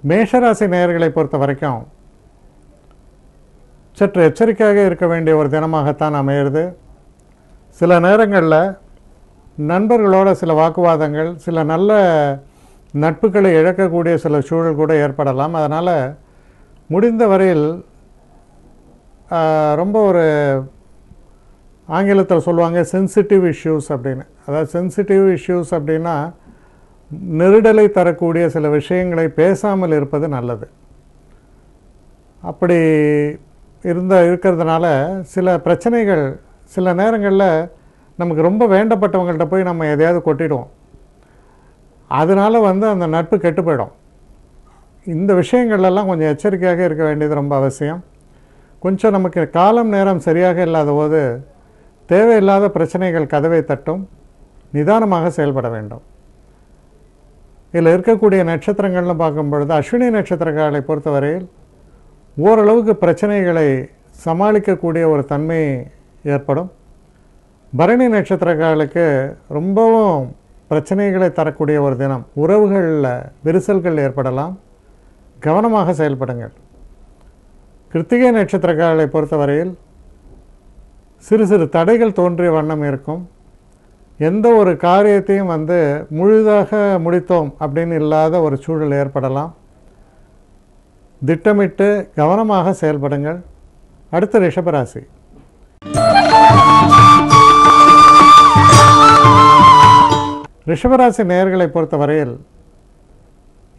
மேஷராசி நேயர்களை பொறுத்த வரைக்கும் சற்று எச்சரிக்கையாக இருக்க வேண்டிய ஒரு தினமாகத்தான் அமையிறது. சில நேரங்களில் நண்பர்களோட சில வாக்குவாதங்கள், சில நல்ல நட்புகளை இழக்கக்கூடிய சில சூழல் கூட ஏற்படலாம். அதனால் முடிந்த வரையில் ரொம்ப ஒரு ஆங்கிலத்தில் சொல்லுவாங்க சென்சிட்டிவ் இஷ்யூஸ் அப்படின்னு. அதாவது சென்சிட்டிவ் இஷ்யூஸ் அப்படின்னா நெருடலை தரக்கூடிய சில விஷயங்களை பேசாமல் இருப்பது நல்லது. அப்படி இருக்கிறதுனால சில பிரச்சனைகள் சில நேரங்களில் நமக்கு ரொம்ப வேண்டப்பட்டவங்கள்ட்ட போய் நம்ம எதையாவது கொட்டிடுவோம். அதனால் அந்த நட்பு கெட்டு போயிடும். இந்த விஷயங்கள்லாம் கொஞ்சம் எச்சரிக்கையாக இருக்க வேண்டியது ரொம்ப அவசியம். கொஞ்சம் நமக்கு காலம் நேரம் சரியாக இல்லாத போது தேவையில்லாத பிரச்சனைகள் கதவை தட்டும். நிதானமாக செயல்பட வேண்டும். இதில் இருக்கக்கூடிய நட்சத்திரங்கள்னு பார்க்கும் பொழுது அஸ்வினி நட்சத்திரக்காரர்களை பொறுத்தவரையில் ஓரளவுக்கு பிரச்சனைகளை சமாளிக்கக்கூடிய ஒரு தன்மை ஏற்படும். பரணி நட்சத்திரக்காரர்களுக்கு ரொம்பவும் பிரச்சனைகளை தரக்கூடிய ஒரு தினம். உறவுகளில் விரிசல்கள் ஏற்படலாம். கவனமாக செயல்படுங்கள். கிருத்திகை நட்சத்திரக்காரர்களை பொறுத்தவரையில் சிறு சிறு தடைகள் தோன்றிய வண்ணம் இருக்கும். எந்த ஒரு காரியத்தையும் முழுதாக முடித்தோம் அப்படின்னு இல்லாத ஒரு சூழல் ஏற்படலாம். திட்டமிட்டு கவனமாக செயல்படுங்கள். அடுத்த ரிஷபராசி. ரிஷபராசி நேயர்களை பொறுத்தவரையில்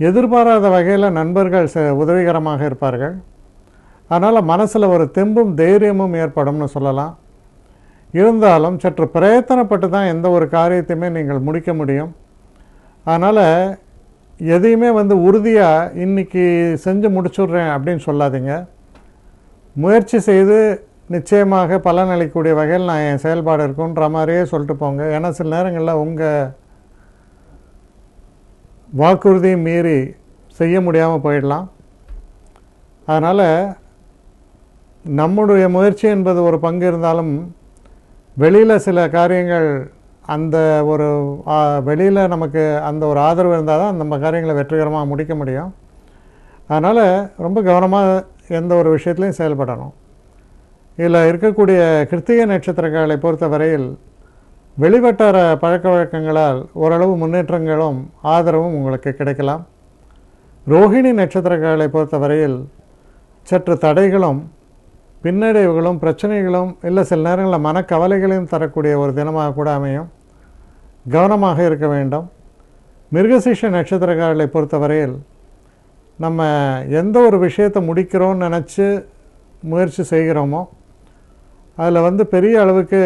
எதிர்பாராத வகையில் நண்பர்கள் உதவிகரமாக இருப்பார்கள். அதனால் மனசில் ஒரு தெம்பும் தைரியமும் ஏற்படும்னு சொல்லலாம். இருந்தாலும் சற்று பிரயத்தனப்பட்டு தான் எந்த ஒரு காரியத்தையுமே நீங்கள் முடிக்க முடியும். அதனால் எதையுமே உறுதியாக இன்றைக்கி செஞ்சு முடிச்சுட்றேன் அப்படின்னு சொல்லாதீங்க. முயற்சி செய்து நிச்சயமாக பலனளிக்கக்கூடிய வகையில் நான் என் செயல்பாடு இருக்குன்ற மாதிரியே சொல்லிட்டு போங்க. ஏன்னா சில நேரங்களில் உங்கள் வாக்குறுதியை மீறி செய்ய முடியாமல் போயிடலாம். அதனால் நம்முடைய முயற்சி என்பது ஒரு பங்கு இருந்தாலும் வெளியில் சில காரியங்கள் அந்த ஒரு வெளியில் நமக்கு அந்த ஒரு ஆதரவு இருந்தால் தான் நம்ம காரியங்களை வெற்றிகரமாக முடிக்க முடியும். அதனால் ரொம்ப கவனமாக எந்த ஒரு விஷயத்துலையும் செயல்படணும். இதில் இருக்கக்கூடிய கிருத்திகை நட்சத்திரங்களை பொறுத்த வரையில் வெளிவட்டார பழக்க வழக்கங்களால் ஓரளவு முன்னேற்றங்களும் ஆதரவும் உங்களுக்கு கிடைக்கலாம். ரோஹிணி நட்சத்திரங்களை பொறுத்த வரையில் சற்று தடைகளும் பின்னடைவுகளும் பிரச்சனைகளும் இல்லை சில நேரங்களில் மனக்கவலைகளையும் தரக்கூடிய ஒரு தினமாக கூட அமையும். கவனமாக இருக்க வேண்டும். மிருகசீஷ நட்சத்திரக்காரர்களை பொறுத்தவரையில் நம்ம எந்த ஒரு விஷயத்தை முடிக்கிறோன்னு நினச்சி முயற்சி செய்கிறோமோ அதில் பெரிய அளவுக்கு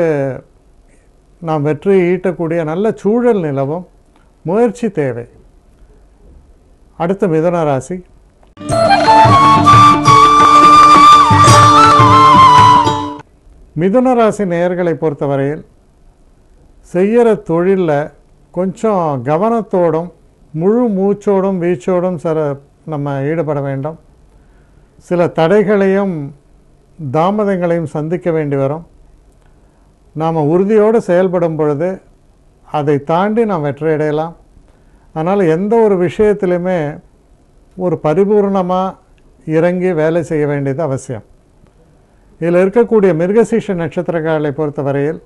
நாம் வெற்றி ஈட்டக்கூடிய நல்ல சூழல் நிலவும். முயற்சி தேவை. அடுத்த மிதுன ராசி. மிதுன ராசி நேயர்களை பொறுத்தவரையில் செய்கிற தொழிலில் கொஞ்சம் கவனத்தோடும் முழு மூச்சோடும் வீச்சோடும் நம்ம ஈடுபட வேண்டும். சில தடைகளையும் தாமதங்களையும் சந்திக்க வேண்டி வரும். நாம் உறுதியோடு செயல்படும் பொழுது அதை தாண்டி நாம் வெற்றியடையலாம். அதனால் எந்த ஒரு விஷயத்திலுமே ஒரு பரிபூர்ணமாக இறங்கி வேலை செய்ய வேண்டியது அவசியம். இதில் இருக்கக்கூடிய மிருகசீஷ நட்சத்திரக்காரர்களை பொறுத்தவரையில்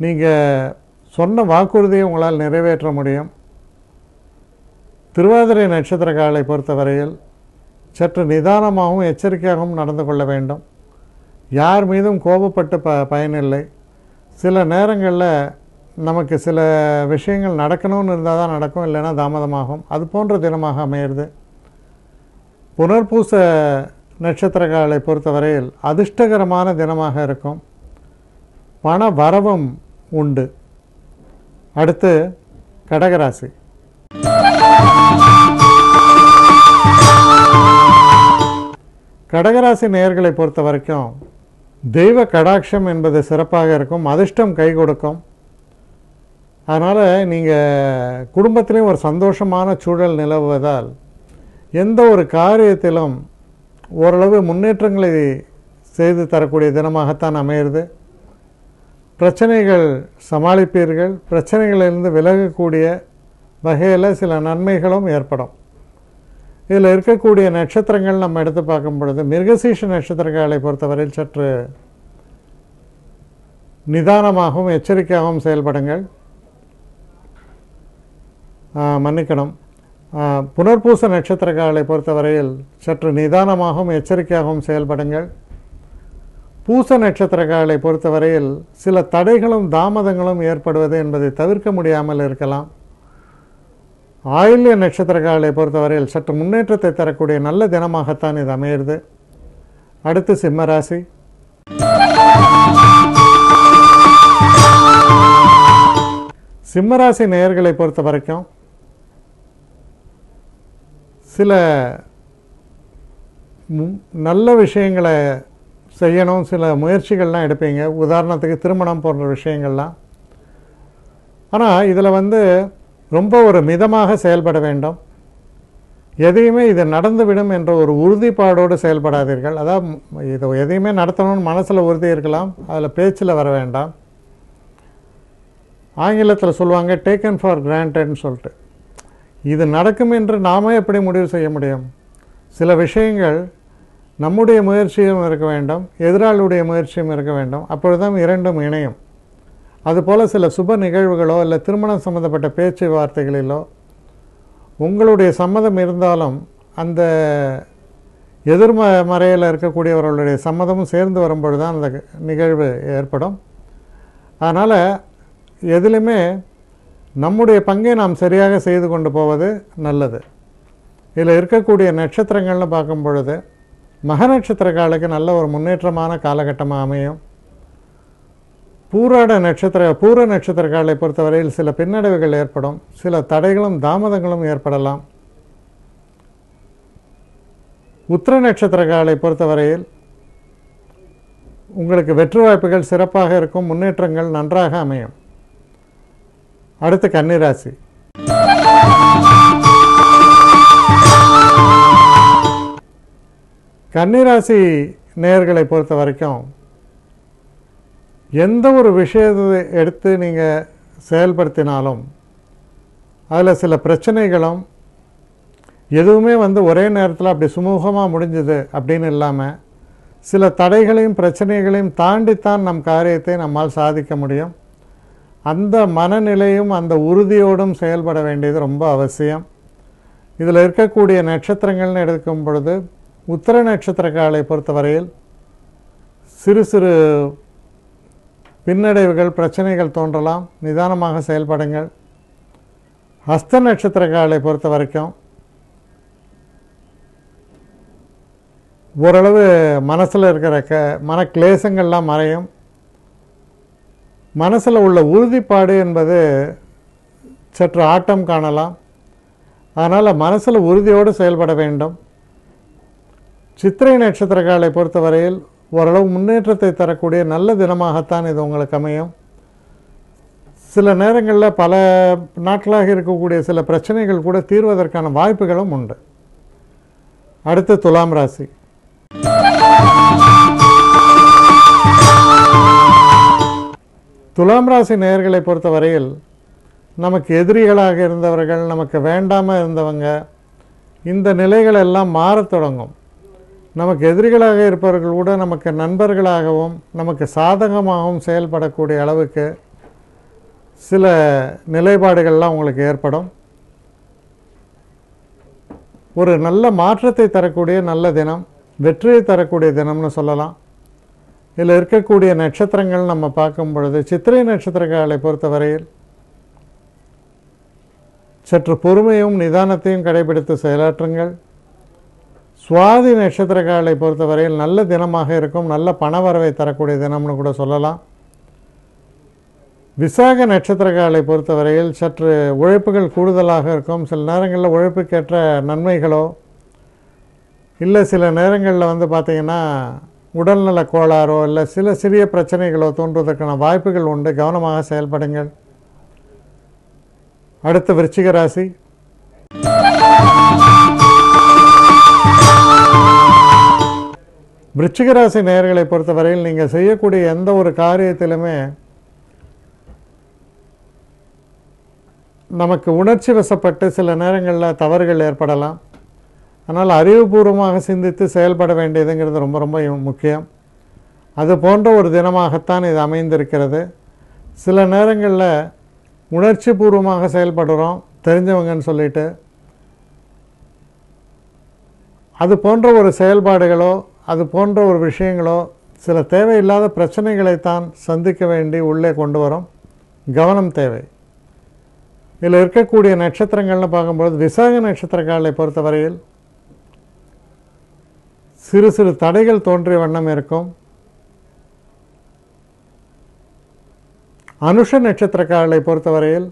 நீங்கள் சொன்ன வாக்குறுதியை உங்களால் நிறைவேற்ற முடியும். திருவாதிரை நட்சத்திரக்காரர்களை பொறுத்தவரையில் சற்று நிதானமாகவும் எச்சரிக்கையாகவும் நடந்து கொள்ள வேண்டும். யார் மீதும் கோபப்பட்டு பயனில்லை. சில நேரங்களில் நமக்கு சில விஷயங்கள் நடக்கணும்னு இருந்தால் தான் நடக்கும், இல்லைன்னா தாமதமாகும். அது போன்ற தினமாக அமையிறது. புனர்பூச நட்சத்திரக்காரர்களை பொறுத்தவரையில் அதிர்ஷ்டகரமான தினமாக இருக்கும். பண வரவும் உண்டு. அடுத்து கடகராசி. கடகராசி நேயர்களை பொறுத்த வரைக்கும் தெய்வ கடாட்சம் என்பது சிறப்பாக இருக்கும். அதிர்ஷ்டம் கை கொடுக்கும். அதனால் நீங்கள் குடும்பத்திலையும் ஒரு சந்தோஷமான சூழல் நிலவுவதால் எந்த ஒரு காரியத்திலும் ஓரளவு முன்னேற்றங்களை செய்து தரக்கூடிய தினமாகத்தான் அமையிறது. பிரச்சனைகள் சமாளிப்பீர்கள். பிரச்சனைகளிலிருந்து விலகக்கூடிய வகையில் சில நன்மைகளும் ஏற்படும். இதில் இருக்கக்கூடிய நட்சத்திரங்கள் நம்ம எடுத்து பார்க்கும் பொழுது மிருகசீஷ நட்சத்திரக்காரர்களை பொறுத்தவரையில் சற்று நிதானமாகவும் எச்சரிக்கையாகவும் செயல்படுங்கள். மன்னிக்கணும், புனர்பூச நட்சத்திரக்காரர்களை பொறுத்தவரையில் சற்று நிதானமாகவும் எச்சரிக்கையாகவும் செயல்படுங்கள். பூச நட்சத்திரக்காரர்களை பொறுத்தவரையில் சில தடைகளும் தாமதங்களும் ஏற்படுவது என்பதை தவிர்க்க முடியாமல் இருக்கலாம். ஆயில்ய நட்சத்திரக்காரர்களை பொறுத்தவரையில் சற்று முன்னேற்றத்தை தரக்கூடிய நல்ல தினமாகத்தான் இது அமையிறது. அடுத்து சிம்மராசி. சிம்மராசி நேயர்களை பொறுத்த வரைக்கும் சில நல்ல விஷயங்களை செய்யணும், சில முயற்சிகள்லாம் எடுப்பீங்க. உதாரணத்துக்கு திருமணம் போன்ற விஷயங்கள்லாம். ஆனால் இதில் ரொம்ப ஒரு மிதமாக செயல்பட வேண்டும். எதையுமே இது நடந்துவிடும் என்ற ஒரு உறுதிப்பாடோடு செயல்படாதீர்கள். அதாவது இது எதையுமே நடத்தணும்னு மனசில் உறுதி இருக்கலாம், அதில் பேச்சில் வர வேண்டாம். ஆங்கிலத்தில் சொல்லுவாங்க டேக்கன் ஃபார் கிராண்டட்னு சொல்லிட்டு. இது நடக்கும் என்று நாம எப்படி முடிவு செய்ய முடியும்? சில விஷயங்கள் நம்முடைய முயற்சியும் இருக்க வேண்டும், எதிராளியுடைய முயற்சியும் இருக்க வேண்டும். அப்பொழுதுதான் இரண்டும் இணையும். அதுபோல் சில சுப நிகழ்வுகளோ இல்லை திருமணம் சம்பந்தப்பட்ட பேச்சு வார்த்தைகளிலோ உங்களுடைய சம்மதம் இருந்தாலும் அந்த எதிர்மறையில் இருக்கக்கூடியவர்களுடைய சம்மதமும் சேர்ந்து வரும்பொழுது தான் அந்த நிகழ்வு ஏற்படும். அதனால் எதிலுமே நம்முடைய பங்கை நாம் சரியாக செய்து கொண்டு போவது நல்லது. இதில் இருக்கக்கூடிய நட்சத்திரங்கள்னு பார்க்கும் பொழுது மக நட்சத்திரக்காலுக்கு நல்ல ஒரு முன்னேற்றமான காலகட்டமாக அமையும். பூர நட்சத்திரக்காலை பொறுத்தவரையில் சில பின்னடைவுகள் ஏற்படும், சில தடைகளும் தாமதங்களும் ஏற்படலாம். உத்திர நட்சத்திரக்காலை பொறுத்தவரையில் உங்களுக்கு வெற்றி வாய்ப்புகள் சிறப்பாக இருக்கும், முன்னேற்றங்கள் நன்றாக அமையும். அடுத்து கன்னிராசி. கன்னிராசி நேயர்களை பொறுத்த வரைக்கும் எந்த ஒரு விஷயத்தை எடுத்து நீங்கள் செயல்படுத்தினாலும் அதில் சில பிரச்சனைகளும் எதுவுமே ஒரே நேரத்தில் அப்படி சுமூகமாக முடிஞ்சது அப்படின்னு இல்லாமல் சில தடைகளையும் பிரச்சனைகளையும் தாண்டித்தான் நம் காரியத்தை நம்மால் சாதிக்க முடியும். அந்த மனநிலையும் அந்த உறுதியோடும் செயல்பட வேண்டியது ரொம்ப அவசியம். இதில் இருக்கக்கூடிய நட்சத்திரங்கள்னு எடுக்கும் பொழுது உத்திர நட்சத்திரக்காலை பொறுத்தவரையில் சிறு சிறு பின்னடைவுகள் பிரச்சனைகள் தோன்றலாம், நிதானமாக செயல்படுங்கள். ஹஸ்த நட்சத்திரக்காலை பொறுத்த வரைக்கும் ஓரளவு மனசில் இருக்கிற மனக்லேசங்கள்லாம் மறையும். மனசில் உள்ள உறுதிப்பாடு என்பது சற்று ஆட்டம் காணலாம். அதனால் மனசில் உறுதியோடு செயல்பட வேண்டும். சித்திரை நட்சத்திரக்காலை பொறுத்தவரையில் ஓரளவு முன்னேற்றத்தை தரக்கூடிய நல்ல தினமாகத்தான் இது உங்களுக்கு அமையும். சில நேரங்களில் பல நாட்களாக இருக்கக்கூடிய சில பிரச்சனைகள் கூட தீர்வதற்கான வாய்ப்புகளும் உண்டு. அடுத்து துலாம் ராசி. துலாம் ராசி நேயர்களை பொறுத்தவரையில் நமக்கு எதிரிகளாக இருந்தவர்கள், நமக்கு வேண்டாமல் இருந்தவங்க, இந்த நிலைகள் எல்லாம் மாறத் தொடங்கும். நமக்கு எதிரிகளாக இருப்பவர்கள் கூட நமக்கு நண்பர்களாகவும் நமக்கு சாதகமாகவும் செயல்படக்கூடிய அளவுக்கு சில நிலைப்பாடுகள்லாம் உங்களுக்கு ஏற்படும். ஒரு நல்ல மாற்றத்தை தரக்கூடிய நல்ல தினம், வெற்றியை தரக்கூடிய தினம்னு சொல்லலாம். இதில் இருக்கக்கூடிய நட்சத்திரங்கள் நம்ம பார்க்கும் பொழுது சித்திரை நட்சத்திரக்காலை பொறுத்தவரையில் சற்று பொறுமையும் நிதானத்தையும் கடைபிடித்து செயலாற்றுங்கள். சுவாதி நட்சத்திரக்காலை பொறுத்தவரையில் நல்ல தினமாக இருக்கும், நல்ல பணவரவை தரக்கூடிய தினம்னு கூட சொல்லலாம். விசாக நட்சத்திரக்காலை பொறுத்தவரையில் சற்று உழைப்புகள் கூடுதலாக இருக்கும். சில நேரங்களில் உழைப்புக்கேற்ற நன்மைகளோ இல்லை சில நேரங்களில் பார்த்திங்கன்னா உடல்நல கோளாறோ இல்லை சில சிறிய பிரச்சனைகளோ தோன்றுவதற்கான வாய்ப்புகள் உண்டு. கவனமாக செயல்படுங்கள். அடுத்து விருச்சிக ராசி. விருச்சிக ராசி நேயர்களை பொறுத்தவரையில் நீங்கள் செய்யக்கூடிய எந்த ஒரு காரியத்திலுமே நமக்கு உணர்ச்சி வசப்பட்டு சில நேரங்களில் தவறுகள் ஏற்படலாம். அதனால் அறிவுபூர்வமாக சிந்தித்து செயல்பட வேண்டியதுங்கிறது ரொம்ப ரொம்ப முக்கியம். அது போன்ற ஒரு தினமாகத்தான் இது அமைந்திருக்கிறது. சில நேரங்களில் உணர்ச்சி பூர்வமாக செயல்படுறோம் தெரிஞ்சவங்கன்னு சொல்லிட்டு, அது போன்ற ஒரு செயல்பாடுகளோ அது போன்ற ஒரு விஷயங்களோ சில தேவையில்லாத பிரச்சனைகளைத்தான் சந்திக்க வேண்டி உள்ளே கொண்டு வரும். கவனம் தேவை. இதில் இருக்கக்கூடிய நட்சத்திரங்கள்னு பார்க்கும்பொழுது விசாக நட்சத்திரக்காரர்களை பொறுத்தவரையில் சிறு சிறு தடைகள் தோன்றிய வண்ணம் இருக்கும். அனுஷ நட்சத்திரக்காரர்களை பொறுத்தவரையில்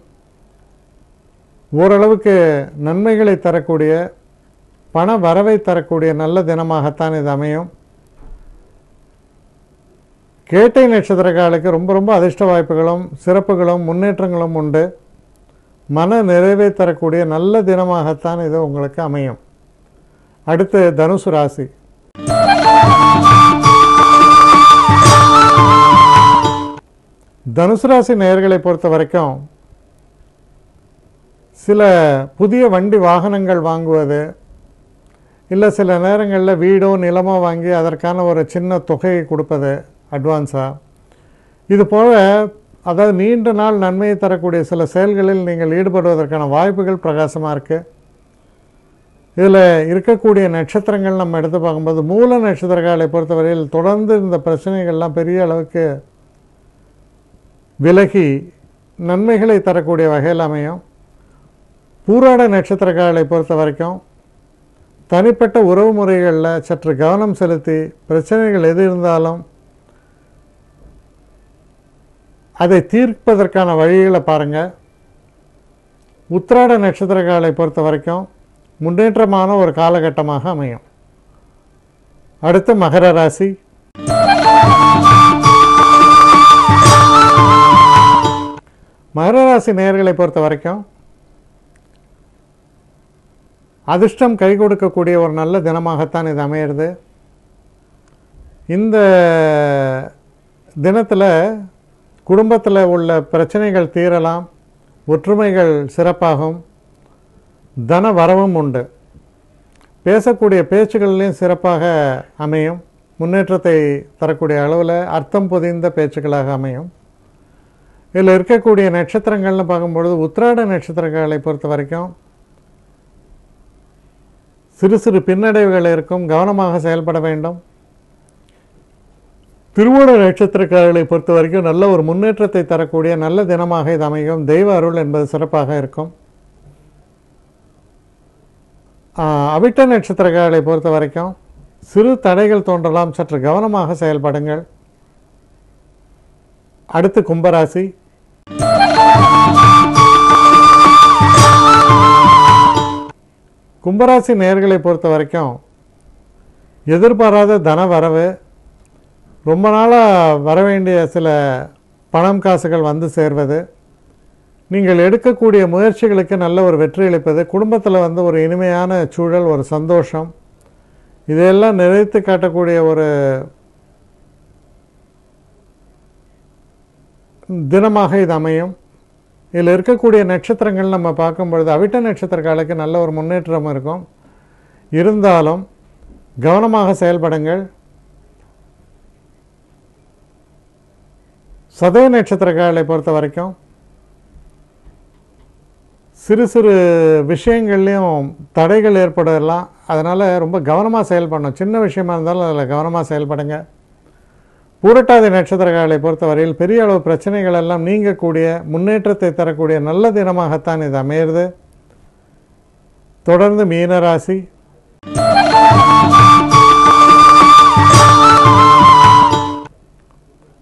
ஓரளவுக்கு நன்மைகளை தரக்கூடிய பண வரவை தரக்கூடிய நல்ல தினமாகத்தான் இது அமையும். கேட்டை நட்சத்திரக்காரர்களுக்கு ரொம்ப ரொம்ப அதிர்ஷ்ட வாய்ப்புகளும் சிறப்புகளும் முன்னேற்றங்களும் உண்டு. மன நிறைவை தரக்கூடிய நல்ல தினமாகத்தான் இது உங்களுக்கு அமையும். அடுத்து தனுசு ராசி. தனுசு ராசி நேயர்களை பொறுத்த வரைக்கும் சில புதிய வண்டி வாகனங்கள் வாங்குவது, இல்லை சில நேரங்களில் வீடோ நிலமோ வாங்கி அதற்கான ஒரு சின்ன தொகையை கொடுப்பது அட்வான்ஸாக, இது போல அதாவது நீண்ட நாள் நன்மையை தரக்கூடிய சில செயல்களில் நீங்கள் ஈடுபடுவதற்கான வாய்ப்புகள் பிரகாசமாக இருக்குது. இதில் இருக்கக்கூடிய நட்சத்திரங்கள் நம்ம எடுத்து பார்க்கும்போது மூல நட்சத்திரக்காரர்களை பொறுத்தவரையில் தொடர்ந்து இந்த பிரச்சனைகள்லாம் பெரிய அளவுக்கு விலகி நன்மைகளை தரக்கூடிய வகையில் அமையும். பூராட நட்சத்திரக்காரர்களை பொறுத்த வரைக்கும் தனிப்பட்ட உறவு முறைகளில் சற்று கவனம் செலுத்தி பிரச்சனைகள் எது இருந்தாலும் அதை தீர்ப்பதற்கான வழிகளை பாருங்கள். உத்திராட நட்சத்திரக்காரர்களை பொறுத்த வரைக்கும் முன்னேற்றமான ஒரு காலகட்டமாக அமையும். அடுத்து மகர ராசி. மகர ராசி நேயர்களை பொறுத்த வரைக்கும் அதிர்ஷ்டம் கை கொடுக்கக்கூடிய ஒரு நல்ல தினமாகத்தான் இது அமையிறது. இந்த தினத்தில் குடும்பத்தில் உள்ள பிரச்சனைகள் தீரலாம், ஒற்றுமைகள் சிறப்பாகும், தன வரவும் உண்டு. பேசக்கூடிய பேச்சுக்கள்லையும் சிறப்பாக அமையும். முன்னேற்றத்தை தரக்கூடிய அளவில் அர்த்தம் பொதிந்த பேச்சுக்களாக அமையும். இதில் இருக்கக்கூடிய நட்சத்திரங்கள்னு பார்க்கும்பொழுது உத்திராட நட்சத்திரங்களை பொறுத்த வரைக்கும் சிறு சிறு பின்னடைவுகள் இருக்கும், கவனமாக செயல்பட வேண்டும். திருவோண நட்சத்திரக்காரர்களை பொறுத்த வரைக்கும் நல்ல ஒரு முன்னேற்றத்தை தரக்கூடிய நல்ல தினமாக இது அமையும். தெய்வ அருள் என்பது சிறப்பாக இருக்கும். அவிட்ட நட்சத்திரக்காரர்களை பொறுத்த வரைக்கும் சிறு தடைகள் தோன்றலாம், சற்று கவனமாக செயல்படுங்கள். அடுத்து கும்பராசி. கும்பராசி நேயர்களை பொறுத்த வரைக்கும் எதிர்பாராத தன வரவு, ரொம்ப நாளாக வரவேண்டிய சில பணம் காசுகள் வந்து சேர்வது, நீங்கள் எடுக்கக்கூடிய முயற்சிகளுக்கு நல்ல ஒரு வெற்றி அளிப்பது, குடும்பத்தில் ஒரு இனிமையான சூழல், ஒரு சந்தோஷம், இதையெல்லாம் நிறைத்து காட்டக்கூடிய ஒரு தினமாக இது அமையும். இதில் இருக்கக்கூடிய நட்சத்திரங்கள் நம்ம பார்க்கும் பொழுது அவிட்ட நட்சத்திரக்காலுக்கு நல்ல ஒரு முன்னேற்றம் இருக்கும். இருந்தாலும் கவனமாக செயல்படுங்கள். சதய நட்சத்திரக்காரர்களை பொறுத்த வரைக்கும் சிறு சிறு விஷயங்கள்லையும் தடைகள் ஏற்படலாம். அதனால் ரொம்ப கவனமாக செயல்படணும். சின்ன விஷயமா இருந்தாலும் அதில் கவனமாக செயல்படுங்க. பூரட்டாதி நட்சத்திரக்காரர்களை பொறுத்தவரையில் பெரிய அளவு பிரச்சனைகள் எல்லாம் நீங்கக்கூடிய முன்னேற்றத்தை தரக்கூடிய நல்ல தினமாகத்தான் இது அமையிறது. தொடர்ந்து மீனராசி.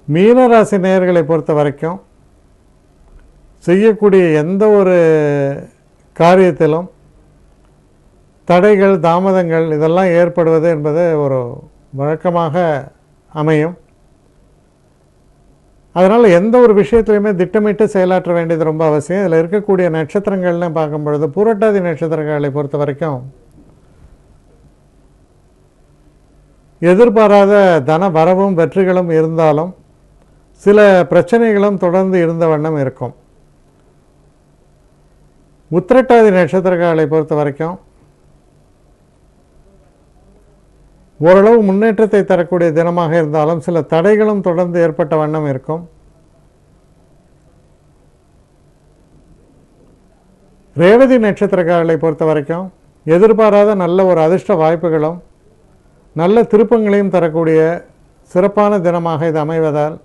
மீனராசி நேயர்களை பொறுத்த வரைக்கும் செய்யக்கூடிய எந்த ஒரு காரியத்திலும் தடைகள் தாமதங்கள் இதெல்லாம் ஏற்படுவது என்பது ஒரு வழக்கமாக அமையும். அதனால் எந்த ஒரு விஷயத்துலையுமே திட்டமிட்டு செயலாற்ற வேண்டியது ரொம்ப அவசியம். இதில் இருக்கக்கூடிய நட்சத்திரங்கள்னு பார்க்கும் பொழுது பூரட்டாதி நட்சத்திரங்களை பொறுத்த வரைக்கும் எதிர்பாராத தன வரவும் வெற்றிகளும் இருந்தாலும் சில பிரச்சனைகளும் தொடர்ந்து இருந்த வண்ணம் இருக்கும். உத்திரட்டாதி நட்சத்திரங்களை பொறுத்த வரைக்கும் ஓரளவு முன்னேற்றத்தை தரக்கூடிய தினமாக இருந்தாலும் சில தடைகளும் தொடர்ந்து ஏற்பட்ட வண்ணம் இருக்கும். ரேவதி நட்சத்திரக்காரர்களை பொறுத்த வரைக்கும் எதிர்பாராத நல்ல ஒரு அதிர்ஷ்ட வாய்ப்புகளும் நல்ல திருப்பங்களையும் தரக்கூடிய சிறப்பான தினமாக இது அமைவதால்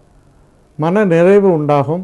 மன நிறைவு உண்டாகும்.